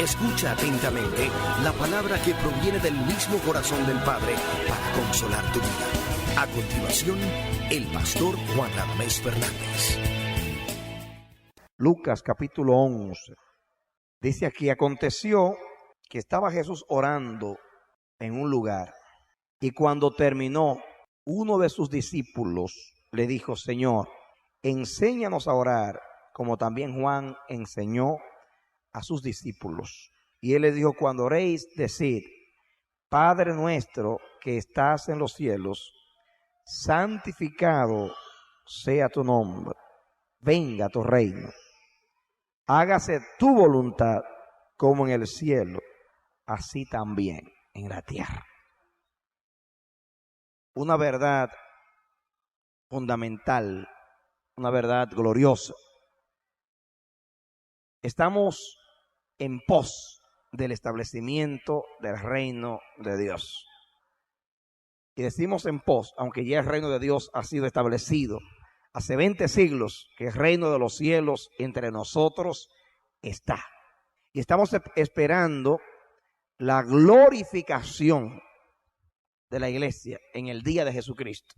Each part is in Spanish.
Escucha atentamente la palabra que proviene del mismo corazón del Padre para consolar tu vida. A continuación, el pastor Juan Ramés Fernández. Lucas capítulo 11. Dice aquí: aconteció que estaba Jesús orando en un lugar, y cuando terminó, uno de sus discípulos le dijo: Señor, enséñanos a orar, como también Juan enseñó a sus discípulos. Y él le dijo: cuando oréis, decid: Padre nuestro que estás en los cielos, santificado sea tu nombre, venga tu reino, hágase tu voluntad como en el cielo, así también en la tierra. Una verdad fundamental, una verdad gloriosa. Estamos en pos del establecimiento del reino de Dios. Y decimos en pos, aunque ya el reino de Dios ha sido establecido hace 20 siglos, que el reino de los cielos entre nosotros está. Y estamos esperando la glorificación de la iglesia en el día de Jesucristo.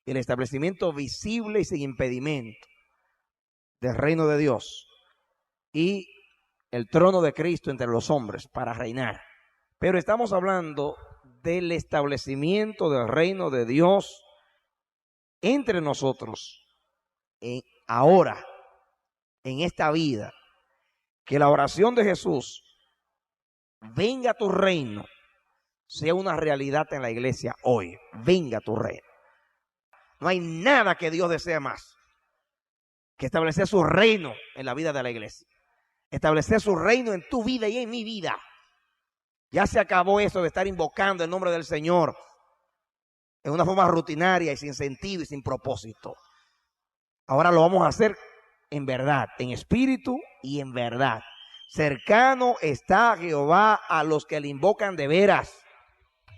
El establecimiento visible y sin impedimento del reino de Dios. Y el trono de Cristo entre los hombres para reinar. Pero estamos hablando del establecimiento del reino de Dios entre nosotros, ahora, en esta vida. Que la oración de Jesús, venga tu reino, sea una realidad en la iglesia hoy. Venga tu reino. No hay nada que Dios desee más que establecer su reino en la vida de la iglesia. Establecer su reino en tu vida y en mi vida. Ya se acabó eso de estar invocando el nombre del Señor en una forma rutinaria y sin sentido y sin propósito. Ahora lo vamos a hacer en verdad, en espíritu y en verdad. Cercano está Jehová a los que le invocan de veras.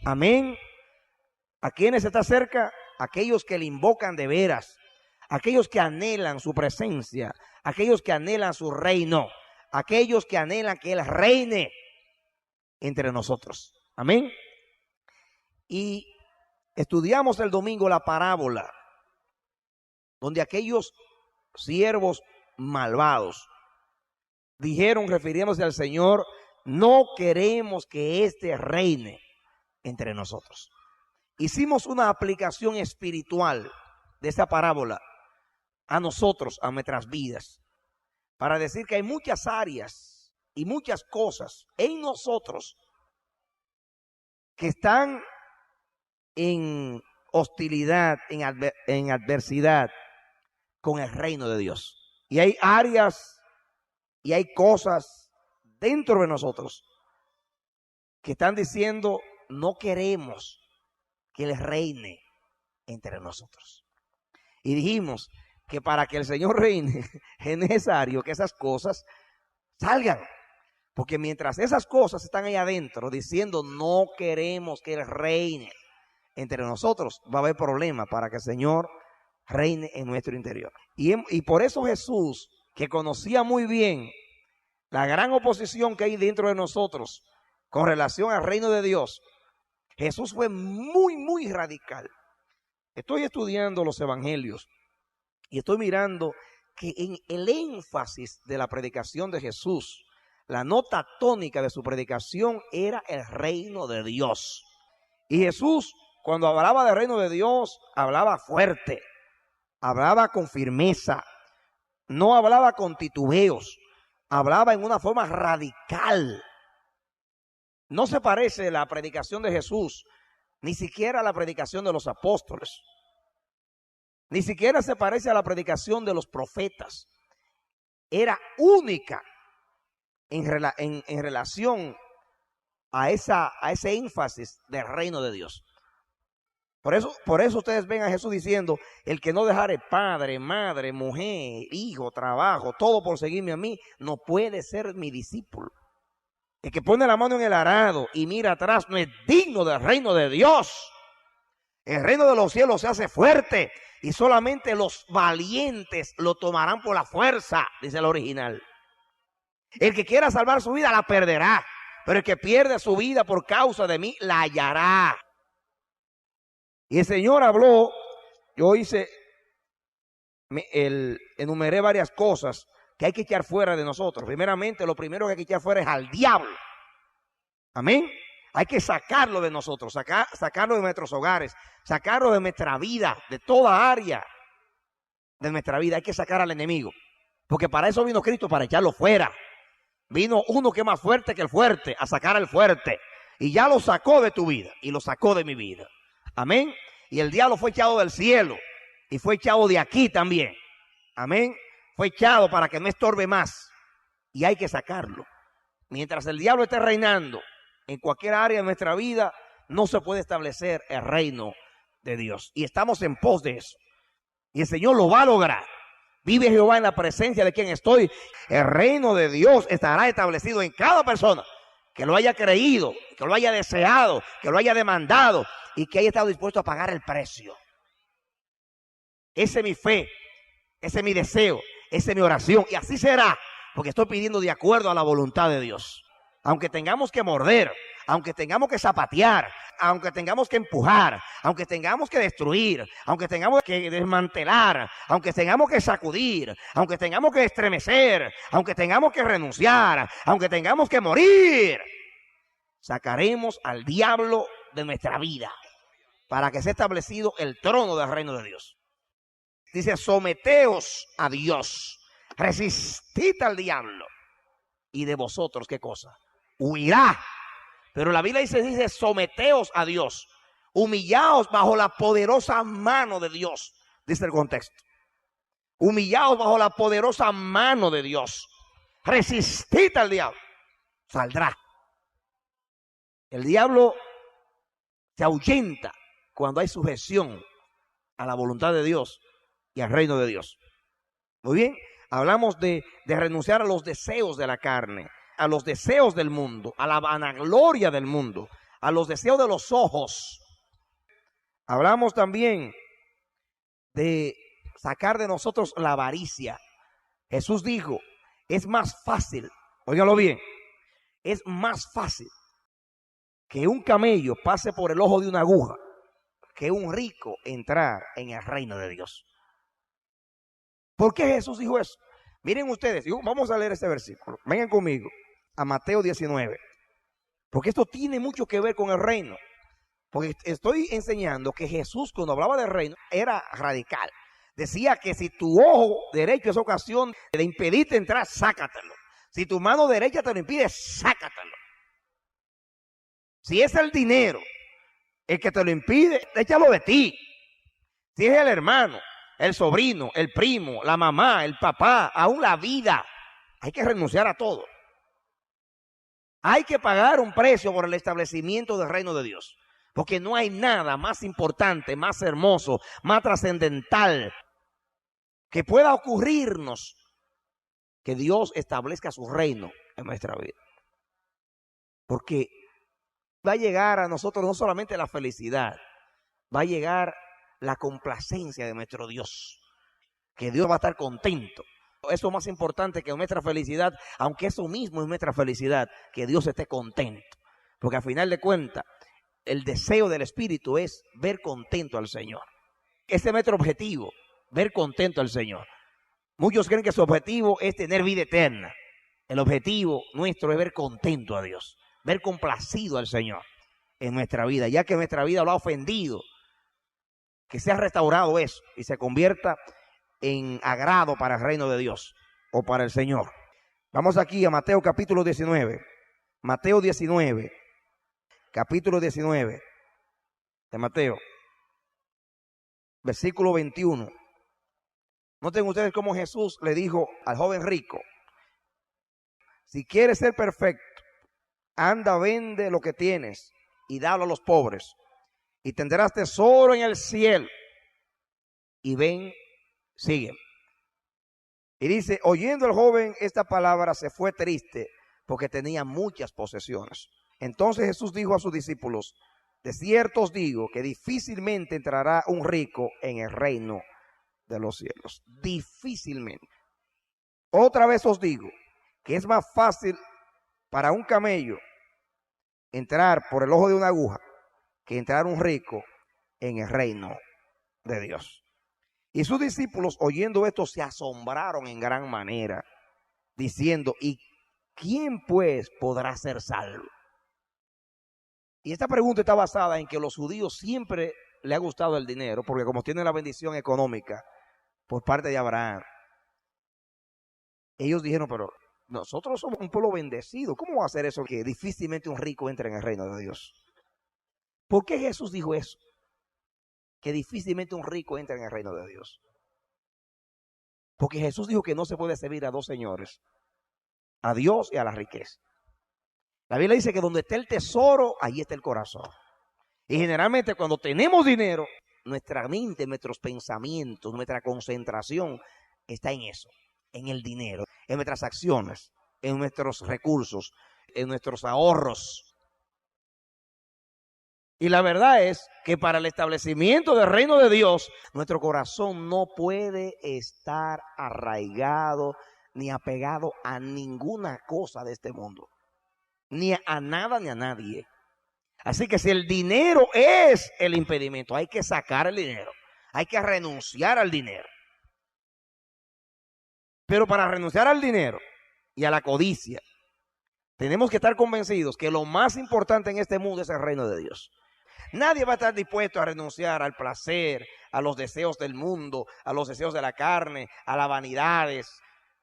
Amén. ¿A quiénes está cerca? Aquellos que le invocan de veras. Aquellos que anhelan su presencia. Aquellos que anhelan su reino. Aquellos que anhelan que Él reine entre nosotros. Amén. Y estudiamos el domingo la parábola donde aquellos siervos malvados dijeron, refiriéndose al Señor: no queremos que éste reine entre nosotros. Hicimos una aplicación espiritual de esa parábola a nosotros, a nuestras vidas, para decir que hay muchas áreas y muchas cosas en nosotros que están en hostilidad, en adversidad con el reino de Dios. Y hay áreas y hay cosas dentro de nosotros que están diciendo: no queremos que Él reine entre nosotros. Y dijimos que para que el Señor reine es necesario que esas cosas salgan. Porque mientras esas cosas están ahí adentro diciendo no queremos que Él reine entre nosotros, va a haber problema para que el Señor reine en nuestro interior. Y por eso Jesús, que conocía muy bien la gran oposición que hay dentro de nosotros con relación al reino de Dios, Jesús fue muy radical. Estoy estudiando los evangelios y estoy mirando que en el énfasis de la predicación de Jesús, la nota tónica de su predicación era el reino de Dios. Y Jesús, cuando hablaba del reino de Dios, hablaba fuerte, hablaba con firmeza, no hablaba con titubeos, hablaba en una forma radical. No se parece la predicación de Jesús ni siquiera a la predicación de los apóstoles. Ni siquiera se parece a la predicación de los profetas. Era única en relación a ese énfasis del reino de Dios. Por eso ustedes ven a Jesús diciendo: el que no dejare padre, madre, mujer, hijo, trabajo, todo por seguirme a mí, no puede ser mi discípulo. El que pone la mano en el arado y mira atrás no es digno del reino de Dios. El reino de los cielos se hace fuerte y solamente los valientes lo tomarán por la fuerza, dice el original. El que quiera salvar su vida la perderá, pero el que pierde su vida por causa de mí la hallará. Y el Señor habló, yo enumeré varias cosas que hay que echar fuera de nosotros. Primeramente, lo primero que hay que echar fuera es al diablo. Amén. Hay que sacarlo de nosotros, sacarlo de nuestros hogares, sacarlo de nuestra vida, de toda área de nuestra vida. Hay que sacar al enemigo, porque para eso vino Cristo, para echarlo fuera. Vino uno que es más fuerte que el fuerte, a sacar al fuerte. Y ya lo sacó de tu vida, y lo sacó de mi vida. Amén. Y el diablo fue echado del cielo, y fue echado de aquí también. Amén. Fue echado para que no estorbe más, y hay que sacarlo. Mientras el diablo esté reinando en cualquier área de nuestra vida, no se puede establecer el reino de Dios. Y estamos en pos de eso. Y el Señor lo va a lograr. Vive Jehová en la presencia de quien estoy. El reino de Dios estará establecido en cada persona que lo haya creído, que lo haya deseado, que lo haya demandado y que haya estado dispuesto a pagar el precio. Esa es mi fe, ese es mi deseo, esa es mi oración. Y así será, porque estoy pidiendo de acuerdo a la voluntad de Dios. Aunque tengamos que morder, aunque tengamos que zapatear, aunque tengamos que empujar, aunque tengamos que destruir, aunque tengamos que desmantelar, aunque tengamos que sacudir, aunque tengamos que estremecer, aunque tengamos que renunciar, aunque tengamos que morir, sacaremos al diablo de nuestra vida para que sea establecido el trono del reino de Dios. Dice, someteos a Dios, resistid al diablo y de vosotros, ¿qué cosa? Huirá. Pero la Biblia dice, someteos a Dios, humillaos bajo la poderosa mano de Dios, dice el contexto. Humillaos bajo la poderosa mano de Dios, resistid al diablo, saldrá. El diablo se ahuyenta cuando hay sujeción a la voluntad de Dios y al reino de Dios. Muy bien, hablamos de renunciar a los deseos de la carne, a los deseos del mundo, a la vanagloria del mundo, a los deseos de los ojos. Hablamos también de sacar de nosotros la avaricia. Jesús dijo, es más fácil, óigalo bien, es más fácil que un camello pase por el ojo de una aguja que un rico entrar en el reino de Dios. ¿Por qué Jesús dijo eso? Miren ustedes, vamos a leer este versículo. Vengan conmigo a Mateo 19. Porque esto tiene mucho que ver con el reino. Porque estoy enseñando que Jesús, cuando hablaba del reino, era radical. Decía que si tu ojo derecho es ocasión de impedirte entrar, sácatelo. Si tu mano derecha te lo impide, sácatelo. Si es el dinero el que te lo impide, échalo de ti. Si es el hermano, el sobrino, el primo, la mamá, el papá, aún la vida, hay que renunciar a todo. Hay que pagar un precio por el establecimiento del reino de Dios. Porque no hay nada más importante, más hermoso, más trascendental que pueda ocurrirnos que Dios establezca su reino en nuestra vida. Porque va a llegar a nosotros no solamente la felicidad, va a llegar la complacencia de nuestro Dios. Que Dios va a estar contento. Eso es más importante que nuestra felicidad, aunque eso mismo es nuestra felicidad, que Dios esté contento. Porque al final de cuentas, el deseo del Espíritu es ver contento al Señor. Ese es nuestro objetivo, ver contento al Señor. Muchos creen que su objetivo es tener vida eterna. El objetivo nuestro es ver contento a Dios, ver complacido al Señor en nuestra vida, ya que nuestra vida lo ha ofendido. Que sea restaurado eso y se convierta en agrado para el reino de Dios o para el Señor. Vamos aquí a Mateo capítulo 19. Mateo 19. Capítulo 19 de Mateo, versículo 21. Noten ustedes cómo Jesús le dijo al joven rico: si quieres ser perfecto, anda, vende lo que tienes y dalo a los pobres, y tendrás tesoro en el cielo. Y ven, sígueme. Y dice, oyendo el joven esta palabra, se fue triste, porque tenía muchas posesiones. Entonces Jesús dijo a sus discípulos: de cierto os digo que difícilmente entrará un rico en el reino de los cielos. Difícilmente. Otra vez os digo que es más fácil para un camello entrar por el ojo de una aguja que entrar un rico en el reino de Dios. Y sus discípulos, oyendo esto, se asombraron en gran manera, diciendo, ¿y quién pues podrá ser salvo? Y esta pregunta está basada en que los judíos siempre les ha gustado el dinero, porque como tienen la bendición económica por parte de Abraham, ellos dijeron, pero nosotros somos un pueblo bendecido, ¿cómo va a ser eso que difícilmente un rico entre en el reino de Dios? ¿Por qué Jesús dijo eso? Que difícilmente un rico entra en el reino de Dios. Porque Jesús dijo que no se puede servir a dos señores, a Dios y a la riqueza. La Biblia dice que donde está el tesoro, ahí está el corazón. Y generalmente cuando tenemos dinero, nuestra mente, nuestros pensamientos, nuestra concentración está en eso, en el dinero, en nuestras acciones, en nuestros recursos, en nuestros ahorros. Y la verdad es que para el establecimiento del reino de Dios, nuestro corazón no puede estar arraigado ni apegado a ninguna cosa de este mundo, ni a nada ni a nadie. Así que si el dinero es el impedimento, hay que sacar el dinero, hay que renunciar al dinero. Pero para renunciar al dinero y a la codicia, tenemos que estar convencidos que lo más importante en este mundo es el reino de Dios. Nadie va a estar dispuesto a renunciar al placer, a los deseos del mundo, a los deseos de la carne, a las vanidades,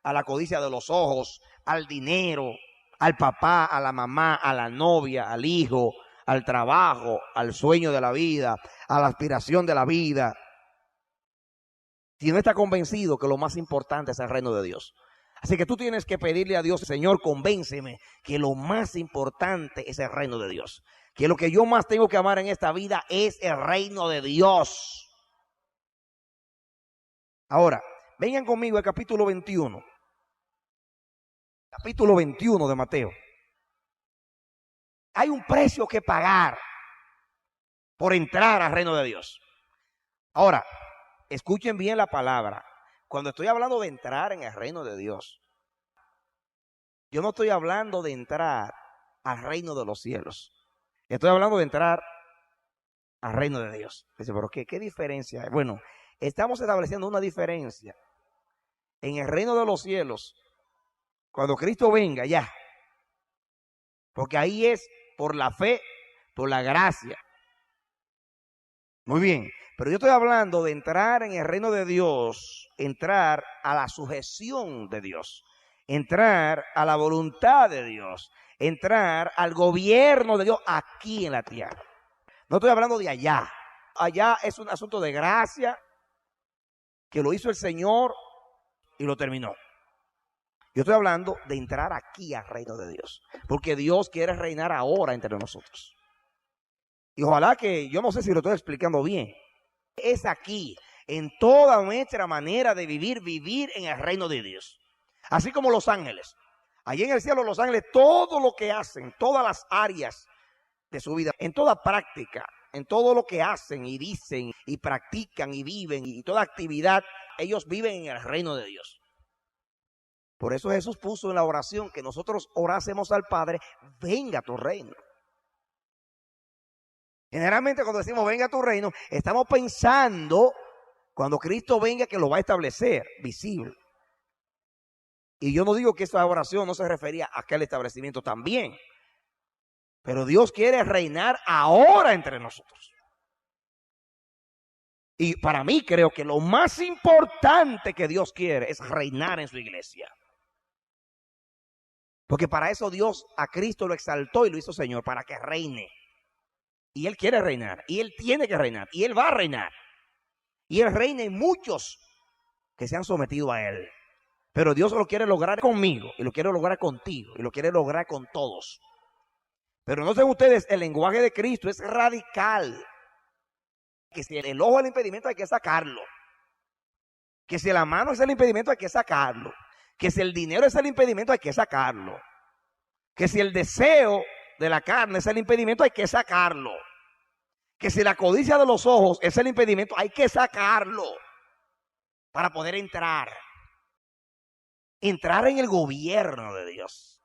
a la codicia de los ojos, al dinero, al papá, a la mamá, a la novia, al hijo, al trabajo, al sueño de la vida, a la aspiración de la vida. Si no está convencido que lo más importante es el reino de Dios. Así que tú tienes que pedirle a Dios, Señor, convénceme que lo más importante es el reino de Dios. Que lo que yo más tengo que amar en esta vida es el reino de Dios. Ahora, vengan conmigo al capítulo 21. Capítulo 21 de Mateo. Hay un precio que pagar por entrar al reino de Dios. Ahora, escuchen bien la palabra. Cuando estoy hablando de entrar en el reino de Dios, yo no estoy hablando de entrar al reino de los cielos. Estoy hablando de entrar al reino de Dios. Dice, pero ¿qué diferencia hay? Bueno, estamos estableciendo una diferencia en el reino de los cielos cuando Cristo venga ya. Porque ahí es por la fe, por la gracia. Muy bien, pero yo estoy hablando de entrar en el reino de Dios, entrar a la sujeción de Dios, entrar a la voluntad de Dios, entrar al gobierno de Dios aquí en la tierra. No estoy hablando de allá. Allá es un asunto de gracia que lo hizo el Señor y lo terminó. Yo estoy hablando de entrar aquí al reino de Dios, porque Dios quiere reinar ahora entre nosotros. Y ojalá que, yo no sé si lo estoy explicando bien, es aquí, en toda nuestra manera de vivir en el reino de Dios. Así como los ángeles. Allí en el cielo los ángeles, todo lo que hacen, todas las áreas de su vida, en toda práctica, en todo lo que hacen y dicen y practican y viven y toda actividad, ellos viven en el reino de Dios. Por eso Jesús puso en la oración que nosotros orásemos al Padre, venga tu reino. Generalmente cuando decimos venga tu reino, estamos pensando cuando Cristo venga que lo va a establecer, visible. Y yo no digo que esta oración no se refería a aquel establecimiento también. Pero Dios quiere reinar ahora entre nosotros. Y para mí creo que lo más importante que Dios quiere es reinar en su iglesia. Porque para eso Dios a Cristo lo exaltó y lo hizo Señor, para que reine. Y Él quiere reinar, y Él tiene que reinar, y Él va a reinar. Y Él reina en muchos que se han sometido a Él. Pero Dios lo quiere lograr conmigo, y lo quiere lograr contigo, y lo quiere lograr con todos. Pero no sé ustedes, el lenguaje de Cristo es radical. Que si el ojo es el impedimento hay que sacarlo. Que si la mano es el impedimento hay que sacarlo. Que si el dinero es el impedimento hay que sacarlo. Que si el deseo de la carne es el impedimento hay que sacarlo. Que si la codicia de los ojos es el impedimento hay que sacarlo para poder entrar. Entrar en el gobierno de Dios.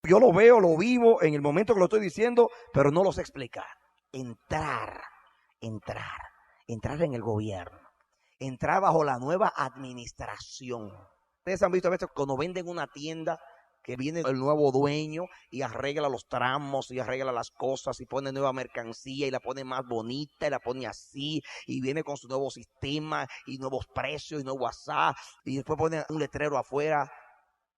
Yo lo veo, lo vivo en el momento que lo estoy diciendo, pero no lo sé explicar. Entrar en el gobierno. Entrar bajo la nueva administración. Ustedes han visto a veces cuando venden una tienda que viene el nuevo dueño y arregla los tramos y arregla las cosas y pone nueva mercancía y la pone más bonita y la pone así y viene con su nuevo sistema y nuevos precios y nuevo WhatsApp y después pone un letrero afuera,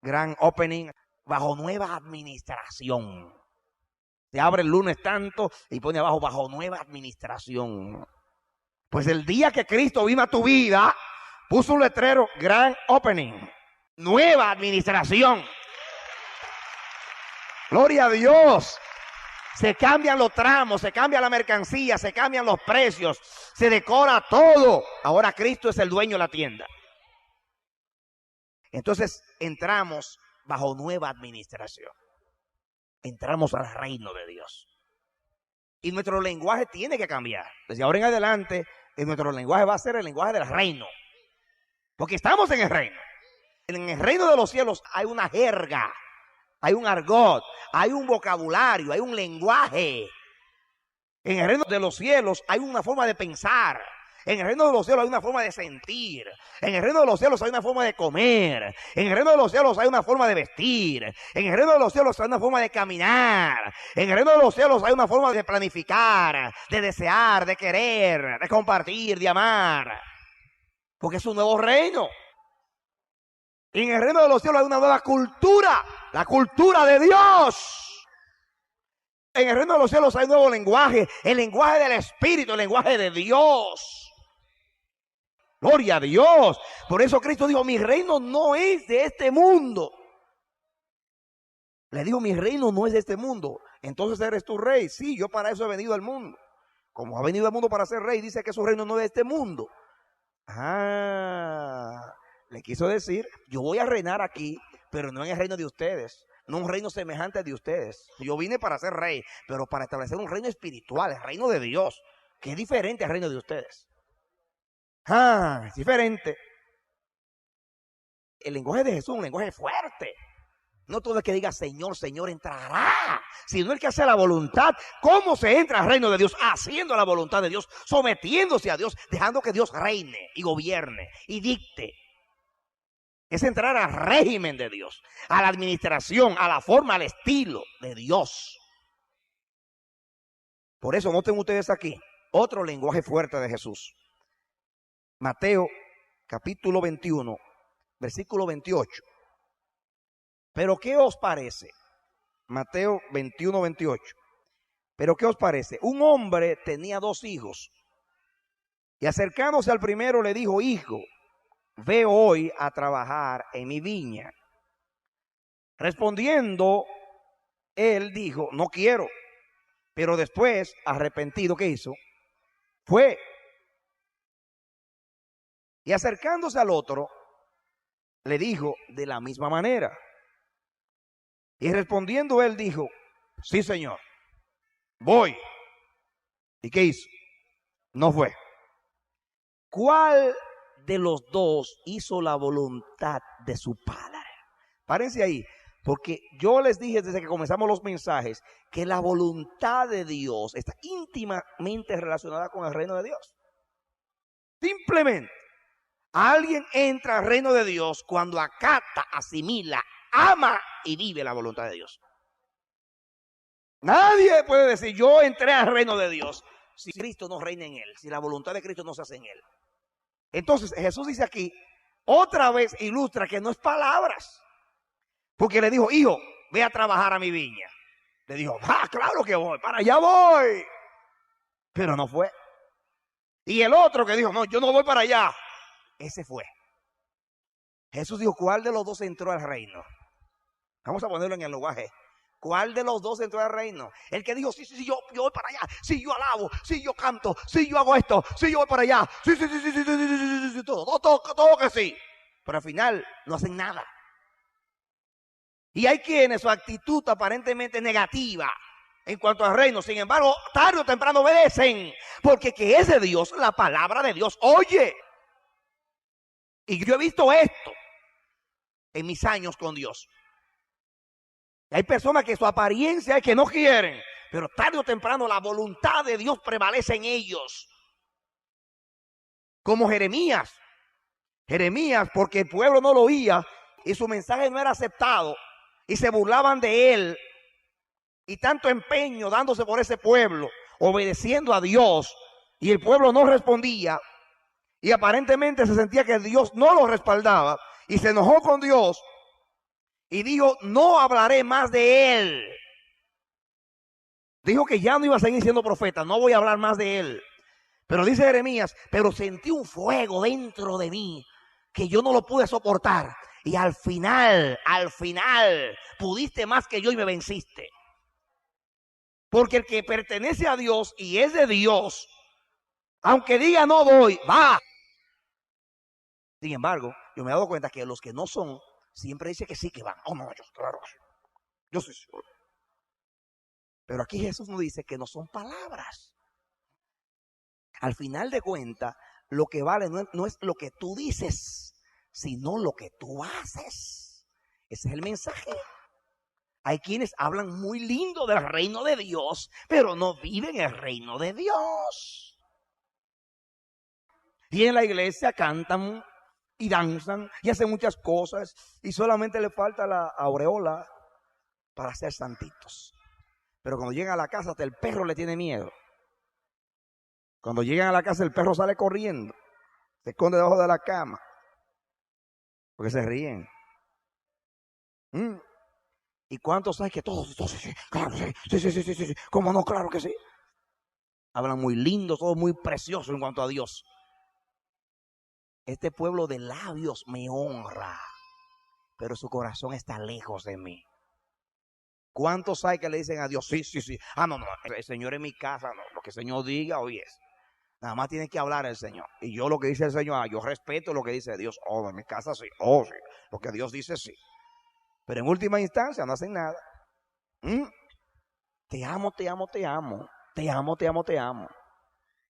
gran opening, bajo nueva administración. Se abre el lunes tanto y pone abajo bajo nueva administración. Pues el día que Cristo vino a tu vida, puso un letrero, gran opening, nueva administración. Gloria a Dios. Se cambian los tramos, se cambia la mercancía, se cambian los precios, se decora todo. Ahora Cristo es el dueño de la tienda. Entonces entramos bajo nueva administración. Entramos al reino de Dios. Y nuestro lenguaje tiene que cambiar. Desde ahora en adelante, nuestro lenguaje va a ser el lenguaje del reino. Porque estamos en el reino. En el reino de los cielos hay una jerga. Hay un argot, hay un vocabulario, hay un lenguaje. En el reino de los cielos hay una forma de pensar. En el reino de los cielos hay una forma de sentir. En el reino de los cielos hay una forma de comer. En el reino de los cielos hay una forma de vestir. En el reino de los cielos hay una forma de caminar. En el reino de los cielos hay una forma de planificar, de desear, de querer, de compartir, de amar. Porque es un nuevo reino. En el reino de los cielos hay una nueva cultura, la cultura de Dios. En el reino de los cielos hay un nuevo lenguaje, el lenguaje del Espíritu, el lenguaje de Dios. Gloria a Dios. Por eso Cristo dijo, mi reino no es de este mundo. Le dijo, mi reino no es de este mundo. Entonces eres tu rey. Sí, yo para eso he venido al mundo. Como ha venido al mundo para ser rey, dice que su reino no es de este mundo. Le quiso decir, yo voy a reinar aquí, pero no en el reino de ustedes, no un reino semejante al de ustedes. Yo vine para ser rey, pero para establecer un reino espiritual, el reino de Dios, que es diferente al reino de ustedes. Es diferente. El lenguaje de Jesús es un lenguaje fuerte. No todo el que diga Señor, Señor entrará, sino el que hace la voluntad. ¿Cómo se entra al reino de Dios? Haciendo la voluntad de Dios, sometiéndose a Dios, dejando que Dios reine y gobierne y dicte. Es entrar al régimen de Dios, a la administración, a la forma, al estilo de Dios. Por eso noten ustedes aquí otro lenguaje fuerte de Jesús. Mateo capítulo 21, versículo 28. Pero ¿qué os parece? Mateo 21, 28. Pero ¿qué os parece? Un hombre tenía 2 hijos. Y acercándose al primero le dijo, hijo, ve hoy a trabajar en mi viña. Respondiendo, él dijo, no quiero. Pero después, arrepentido, ¿qué hizo? Fue. Y acercándose al otro, le dijo de la misma manera. Y respondiendo él dijo, sí señor, voy. ¿Y qué hizo? No fue. ¿Cuál de los 2 hizo la voluntad de su padre? Párense ahí, porque yo les dije desde que comenzamos los mensajes que la voluntad de Dios está íntimamente relacionada con el reino de Dios. Simplemente, alguien entra al reino de Dios cuando acata, asimila, ama y vive la voluntad de Dios. Nadie puede decir, yo entré al reino de Dios, si Cristo no reina en él, si la voluntad de Cristo no se hace en él. Entonces Jesús dice aquí, otra vez ilustra que no es palabras. Porque le dijo, hijo, ve a trabajar a mi viña. Le dijo, claro que voy, para allá voy. Pero no fue. Y el otro que dijo, no, yo no voy para allá, ese fue. Jesús dijo, ¿cuál de los 2 entró al reino? Vamos a ponerlo en el lenguaje. ¿Cuál de los 2 entró al reino? El que dijo, sí, yo voy para allá, sí, yo alabo, sí, yo canto, sí, yo hago esto, sí, yo voy para allá, sí, todo que sí. Pero al final no hacen nada. Y hay quienes su actitud aparentemente negativa en cuanto al reino, sin embargo, tarde o temprano obedecen, porque que es de Dios, la palabra de Dios, oye. Y yo he visto esto. en mis años con Dios. Y hay personas que su apariencia es que no quieren, pero tarde o temprano la voluntad de Dios prevalece en ellos. Como Jeremías. Jeremías, porque el pueblo no lo oía y su mensaje no era aceptado y se burlaban de él. Y tanto empeño dándose por ese pueblo, obedeciendo a Dios, y el pueblo no respondía. Y aparentemente se sentía que Dios no lo respaldaba y se enojó con Dios y dijo: no hablaré más de él. Dijo que ya no iba a seguir siendo profeta, no voy a hablar más de él. Pero dice Jeremías: pero sentí un fuego dentro de mí que yo no lo pude soportar. Y al final, pudiste más que yo y me venciste. Porque el que pertenece a Dios y es de Dios, aunque diga no voy, va. Sin embargo, yo me he dado cuenta que los que no son, siempre dicen que sí que van. Oh, no, yo claro que sí. Yo sí. Pero aquí Jesús nos dice que no son palabras. Al final de cuentas, lo que vale no es lo que tú dices, sino lo que tú haces. Ese es el mensaje. Hay quienes hablan muy lindo del reino de Dios, pero no viven el reino de Dios. Y en la iglesia cantan y danzan y hacen muchas cosas y solamente le falta la aureola para ser santitos. Pero cuando llegan a la casa, hasta el perro le tiene miedo. Cuando llegan a la casa, el perro sale corriendo, se esconde debajo de la cama, porque se ríen. ¿Y cuántos hay que todos? Sí, claro, sí. ¿Cómo no? Claro que sí. Hablan muy lindo, todo muy precioso en cuanto a Dios. Este pueblo de labios me honra, pero su corazón está lejos de mí. ¿Cuántos hay que le dicen a Dios? Sí. Ah, no, el Señor en mi casa, no. Lo que el Señor diga, hoy es. Nada más tiene que hablar el Señor. Y yo lo que dice el Señor, yo respeto lo que dice Dios. Oh, en mi casa sí. Oh, sí. Lo que Dios dice, sí. Pero en última instancia no hacen nada. Te amo.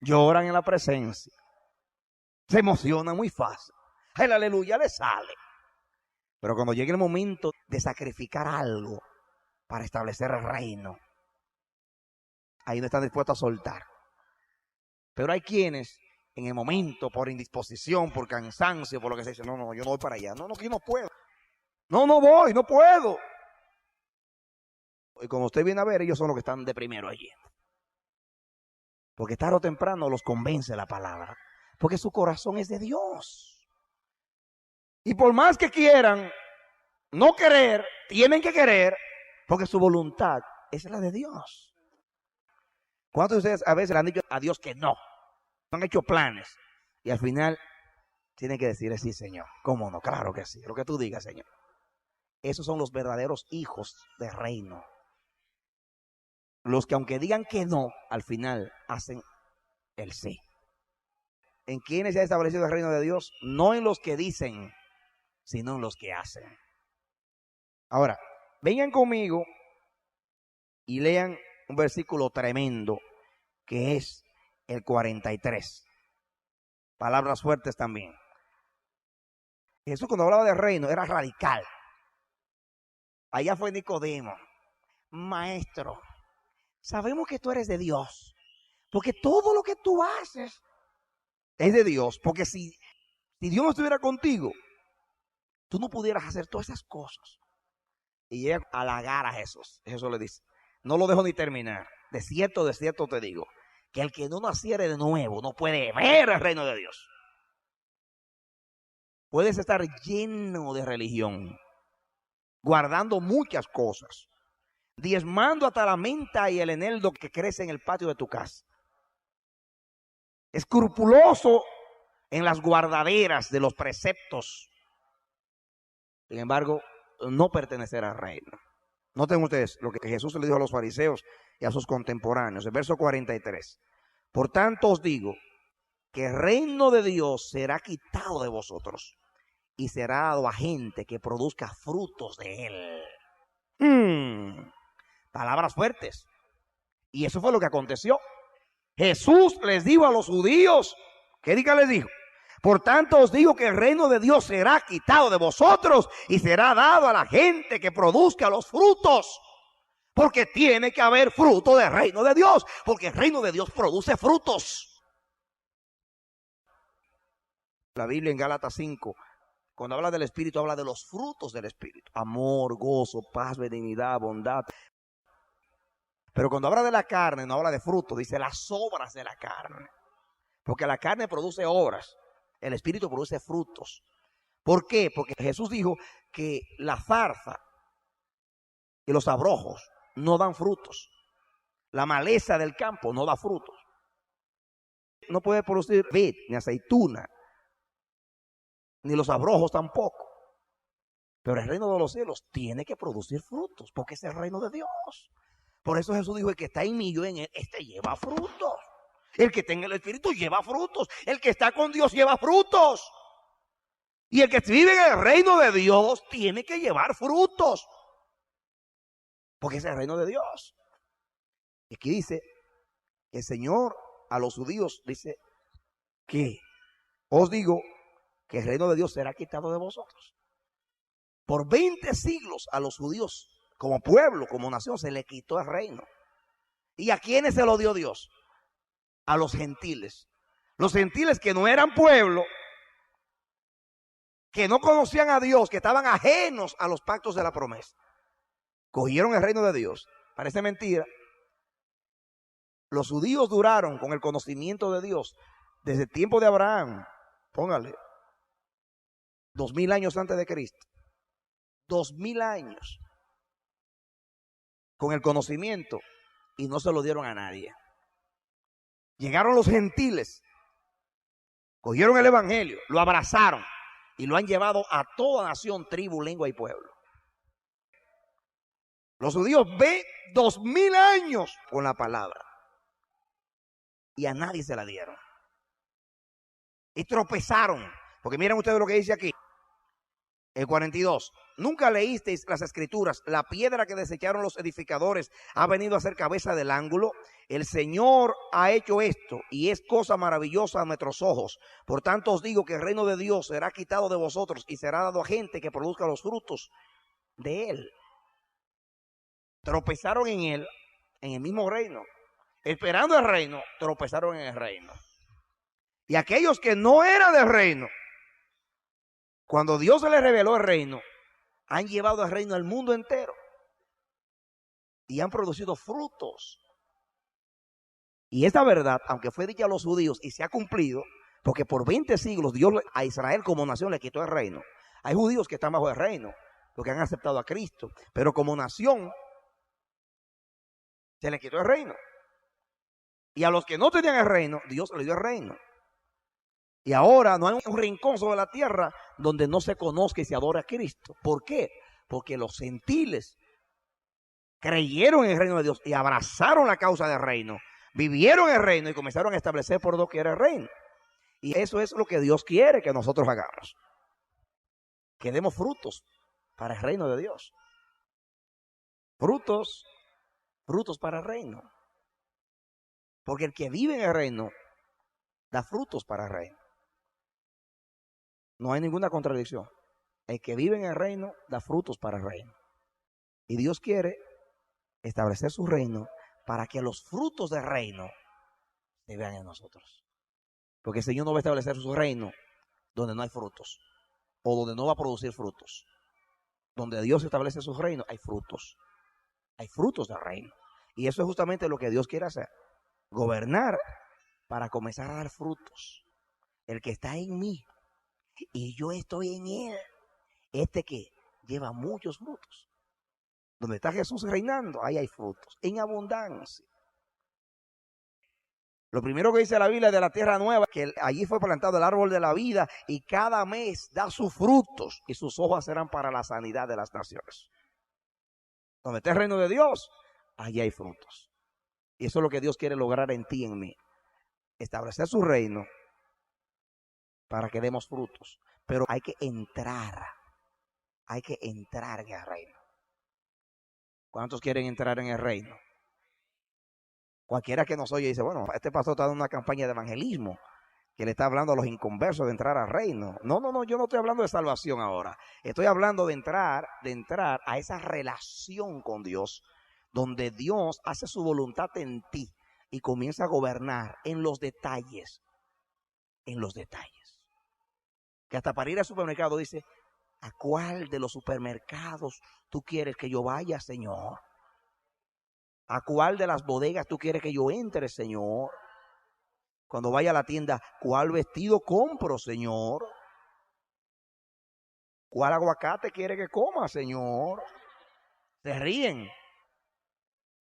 Lloran en la presencia. Se emocionan muy fácil. El aleluya le sale. Pero cuando llegue el momento de sacrificar algo para establecer el reino, ahí no están dispuestos a soltar. Pero hay quienes en el momento, por indisposición, por cansancio, por lo que se dice, no, yo no voy para allá. No, yo no puedo. No voy, no puedo. Y como usted viene a ver, ellos son los que están de primero allí. Porque tarde o temprano los convence la palabra. Porque su corazón es de Dios. Y por más que quieran no querer, tienen que querer, porque su voluntad es la de Dios. ¿Cuántos de ustedes a veces le han dicho a Dios que no? Han hecho planes. Y al final tienen que decirle sí, Señor. ¿Cómo no? Claro que sí. Lo que tú digas, Señor. Esos son los verdaderos hijos del reino. Los que aunque digan que no, al final hacen el sí. ¿En quiénes se ha establecido el reino de Dios? No en los que dicen, sino en los que hacen. Ahora, vengan conmigo y lean un versículo tremendo que es el 43. Palabras fuertes también. Jesús cuando hablaba del reino era radical. Allá fue Nicodemo: maestro, sabemos que tú eres de Dios, porque todo lo que tú haces es de Dios. Porque si Dios no estuviera contigo, tú no pudieras hacer todas esas cosas. Y llega a halagar a Jesús. Jesús le dice: no lo dejo ni terminar. De cierto te digo, que el que no naciere de nuevo no puede ver el reino de Dios. Puedes estar lleno de religión, guardando muchas cosas, diezmando hasta la menta y el eneldo que crece en el patio de tu casa, escrupuloso en las guardaderas de los preceptos. Sin embargo, no pertenecer al reino. Noten ustedes lo que Jesús le dijo a los fariseos y a sus contemporáneos. El verso 43. Por tanto os digo que el reino de Dios será quitado de vosotros y será dado a gente que produzca frutos de él. Palabras fuertes. Y eso fue lo que aconteció. Jesús les dijo a los judíos, ¿qué les dijo? Por tanto os digo que el reino de Dios será quitado de vosotros y será dado a la gente que produzca los frutos. Porque tiene que haber fruto del reino de Dios, porque el reino de Dios produce frutos. La Biblia en Gálatas 5, cuando habla del Espíritu, habla de los frutos del Espíritu. Amor, gozo, paz, benignidad, bondad. Pero cuando habla de la carne, no habla de frutos, dice las obras de la carne. Porque la carne produce obras, el Espíritu produce frutos. ¿Por qué? Porque Jesús dijo que la zarza y los abrojos no dan frutos. La maleza del campo no da frutos. No puede producir vid, ni aceituna, ni los abrojos tampoco. Pero el reino de los cielos tiene que producir frutos, porque es el reino de Dios. Por eso Jesús dijo, el que está en mí, yo en él, este lleva frutos. El que tenga el Espíritu lleva frutos. El que está con Dios lleva frutos. Y el que vive en el reino de Dios tiene que llevar frutos. Porque es el reino de Dios. Y aquí dice que el Señor a los judíos dice que os digo que el reino de Dios será quitado de vosotros. Por 20 siglos a los judíos, como pueblo, como nación, se le quitó el reino. ¿Y a quiénes se lo dio Dios? A los gentiles. Los gentiles que no eran pueblo, que no conocían a Dios, que estaban ajenos a los pactos de la promesa. Cogieron el reino de Dios. Parece mentira. Los judíos duraron con el conocimiento de Dios desde el tiempo de Abraham. Póngale. 2000 años antes de Cristo. 2000 años. Con el conocimiento. Y no se lo dieron a nadie. Llegaron los gentiles. Cogieron el evangelio. Lo abrazaron. Y lo han llevado a toda nación, tribu, lengua y pueblo. Los judíos ven 2000 años con la palabra. Y a nadie se la dieron. Y tropezaron. Porque miren ustedes lo que dice aquí. El 42. Nunca leísteis las escrituras. La piedra que desecharon los edificadores ha venido a ser cabeza del ángulo. El Señor ha hecho esto y es cosa maravillosa a nuestros ojos. Por tanto os digo que el reino de Dios será quitado de vosotros y será dado a gente que produzca los frutos de él. Tropezaron en él, en el mismo reino. Esperando el reino, tropezaron en el reino. Y aquellos que no eran del reino, cuando Dios se les reveló el reino, han llevado el reino al mundo entero. Y han producido frutos. Y esta verdad, aunque fue dicha a los judíos y se ha cumplido, porque por 20 siglos Dios a Israel como nación le quitó el reino. Hay judíos que están bajo el reino, porque han aceptado a Cristo. Pero como nación, se le quitó el reino. Y a los que no tenían el reino, Dios le dio el reino. Y ahora no hay un rincón sobre la tierra donde no se conozca y se adore a Cristo. ¿Por qué? Porque los gentiles creyeron en el reino de Dios y abrazaron la causa del reino. Vivieron el reino y comenzaron a establecer por doquier el reino. Y eso es lo que Dios quiere que nosotros hagamos. Que demos frutos para el reino de Dios. Frutos para el reino. Porque el que vive en el reino da frutos para el reino. No hay ninguna contradicción. El que vive en el reino da frutos para el reino. Y Dios quiere establecer su reino para que los frutos del reino se vean en nosotros. Porque el Señor no va a establecer su reino donde no hay frutos. O donde no va a producir frutos. Donde Dios establece su reino hay frutos. Hay frutos del reino. Y eso es justamente lo que Dios quiere hacer. Gobernar para comenzar a dar frutos. El que está en mí y yo estoy en él. Este que lleva muchos frutos. Donde está Jesús reinando, ahí hay frutos. En abundancia. Lo primero que dice la Biblia de la tierra nueva, que allí fue plantado el árbol de la vida y cada mes da sus frutos y sus hojas serán para la sanidad de las naciones. Donde está el reino de Dios, allí hay frutos. Y eso es lo que Dios quiere lograr en ti y en mí. Establecer su reino para que demos frutos. Pero hay que entrar en el reino. ¿Cuántos quieren entrar en el reino? Cualquiera que nos oye dice, bueno, este pastor está dando una campaña de evangelismo. que le está hablando a los inconversos de entrar al reino. No, yo no estoy hablando de salvación ahora. Estoy hablando de entrar a esa relación con Dios, donde Dios hace su voluntad en ti y comienza a gobernar en los detalles. En los detalles. Que hasta para ir al supermercado dice, ¿a cuál de los supermercados tú quieres que yo vaya, Señor? ¿A cuál de las bodegas tú quieres que yo entre, Señor? Cuando vaya a la tienda, ¿cuál vestido compro, Señor? ¿Cuál aguacate quiere que coma, Señor? Se ríen.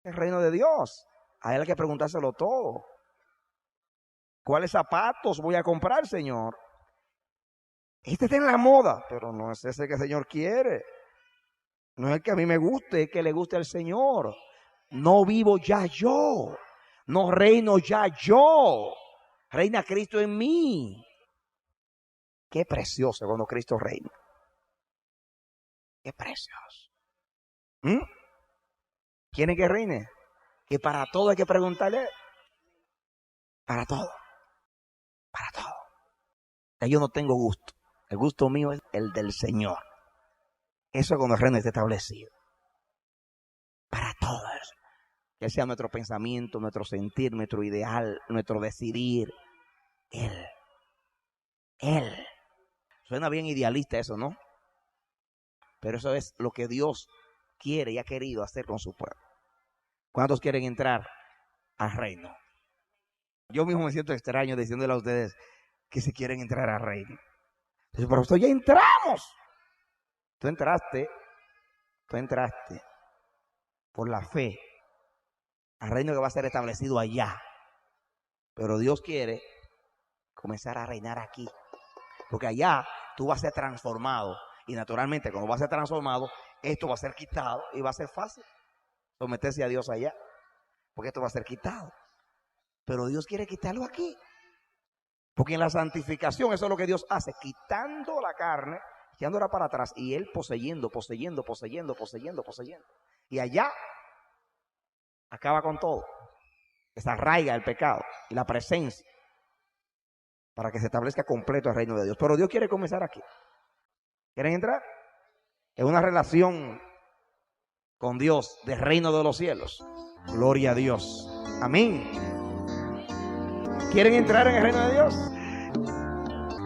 El reino de Dios. A él hay que preguntárselo todo. ¿Cuáles zapatos voy a comprar, Señor? Este está en la moda, pero no es ese que el Señor quiere. No es el que a mí me guste, es que le guste al Señor. No vivo ya yo. No reino ya yo. Reina Cristo en mí. Qué precioso cuando Cristo reina. Qué precioso. ¿Quieren que reine? Que para todo hay que preguntarle. Para todo. Para todo. Yo no tengo gusto. El gusto mío es el del Señor. Eso es cuando el reino está establecido. Para todo eso. Que sea nuestro pensamiento, nuestro sentir, nuestro ideal, nuestro decidir. Él. Suena bien idealista eso, ¿no? Pero eso es lo que Dios quiere y ha querido hacer con su pueblo. ¿Cuántos quieren entrar al reino? Yo mismo me siento extraño diciéndole a ustedes que si quieren entrar al reino. Entonces, pero nosotros ya entramos. Tú entraste por la fe al reino que va a ser establecido allá. Pero Dios quiere comenzar a reinar aquí. Porque allá tú vas a ser transformado. Y naturalmente, cuando vas a ser transformado, esto va a ser quitado y va a ser fácil someterse a Dios allá. Porque esto va a ser quitado. Pero Dios quiere quitarlo aquí. Porque en la santificación eso es lo que Dios hace. Quitando la carne, echándola para atrás. Y Él poseyendo. Y allá acaba con todo. Desarraiga el pecado y la presencia. Para que se establezca completo el reino de Dios. Pero Dios quiere comenzar aquí. ¿Quieren entrar? Es una relación con Dios del reino de los cielos. Gloria a Dios. Amén. ¿Quieren entrar en el reino de Dios?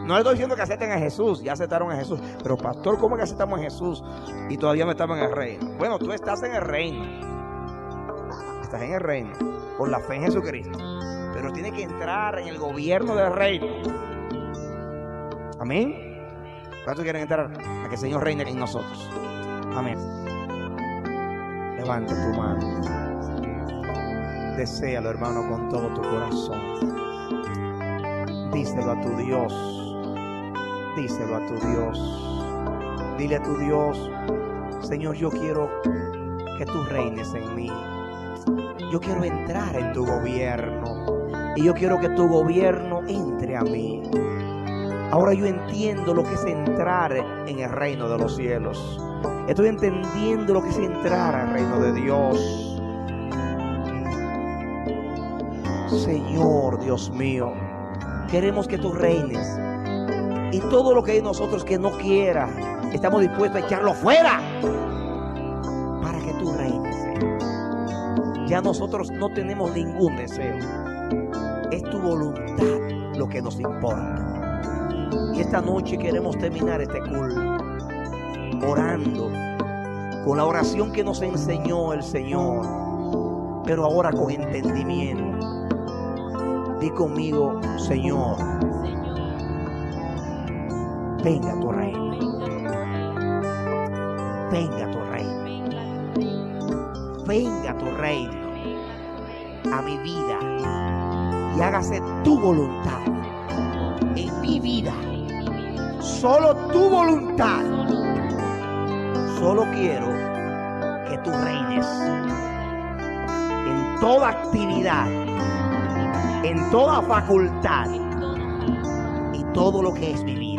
No le estoy diciendo que acepten a Jesús. Ya aceptaron a Jesús. Pero pastor, ¿cómo que aceptamos a Jesús y todavía no estamos en el reino? Bueno, tú estás en el reino. Estás en el reino por la fe en Jesucristo. Pero tienes que entrar en el gobierno del reino. Amén. ¿Cuántos quieren entrar a que el Señor reine en nosotros? Amén. Levanta tu mano. Deséalo, hermano, con todo tu corazón. Díselo a tu Dios. Díselo a tu Dios. Dile a tu Dios, Señor, yo quiero que tú reines en mí. Yo quiero entrar en tu gobierno. Y yo quiero que tu gobierno entre a mí. Ahora yo entiendo lo que es entrar en el reino de los cielos. Estoy entendiendo lo que es entrar al reino de Dios. Señor, Dios mío, queremos que tú reines. Y todo lo que hay en nosotros que no quiera, estamos dispuestos a echarlo fuera para que tú reines. Ya nosotros no tenemos ningún deseo. Es tu voluntad lo que nos importa. Y esta noche queremos terminar este culto orando con la oración que nos enseñó el Señor, pero ahora con entendimiento. Di conmigo, Señor, venga tu reino. Venga tu reino. Venga tu reino a mi vida y hágase tu voluntad en mi vida. Solo tu voluntad. Solo quiero que tú reines en toda actividad, en toda facultad y todo lo que es mi vida.